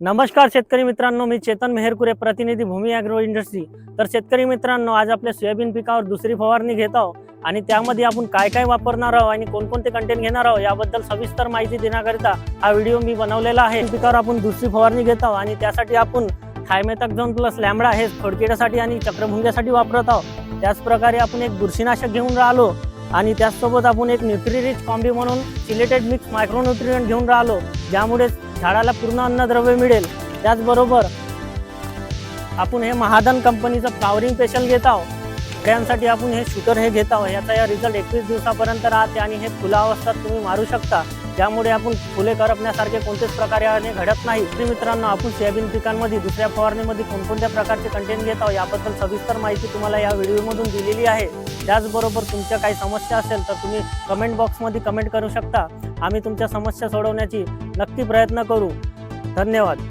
नमस्कार शेतकरी मित्रांनो, मी चेतन मेहरकुरे, प्रतिनिधी भूमी ॲग्रो इंडस्ट्री। तर शेतकरी मित्रांनो, आज आपल्या सोयाबीन पिकावर दुसरी फवारणी घेत आहोत आणि त्यामध्ये आपण काय काय वापरणार आहोत आणि कोणकोणते कंटेंट घेणार आहोत याबद्दल सविस्तर माहिती देण्याकरिता हा व्हिडिओ मी बनवलेला आहे। पिकावर आपण दुसरी फवारणी घेत आहोत आणि त्यासाठी आपण थायमेथाक्झोन प्लस लॅम्बडा हे खोडकिडीसाठी आणि चक्रभुंग्यासाठी वापरत आहोत। त्याच प्रकारे आपण एक बुरशीनाशक घेऊन राहिलो आणि त्याचसोबत आपण एक न्यूट्रीरिच कॉम्बी म्हणून सिलेटेड मिक्स मायक्रोन्यूट्रिएंट घेऊन राहिलो, ज्यामुळे झाडाला पूर्ण अन्नद्रव्य मिळेल। त्याचबरोबर आपण हे महादन कंपनीचं फ्लावरिंग स्पेशल घेत आहोत। त्यासाठी आपण हे शूटर हे घेत आहोत। याचा या रिझल्ट 21 दिवसापर्यंत राहते आणि हे फुलावस्थेत तुम्ही मारू शकता, ज्यामुळे आपण फुले करपण्यासारखे कोणतेच प्रकारे घडत नाही। मित्रांनो, आपण सोयाबीन पिकांमध्ये दुसऱ्या फवारणीमध्ये कोणकोणत्या प्रकारचे कंटेंट घेत आहोत याबद्दल सविस्तर माहिती तुम्हाला या व्हिडिओमधून दिलेली आहे। त्याचबरोबर तुमच्या काही समस्या असेल तर तुम्ही कमेंट बॉक्समध्ये कमेंट करू शकता। आम्ही तुमच्या समस्या सोडवण्याची नक्की प्रयत्न करू। धन्यवाद।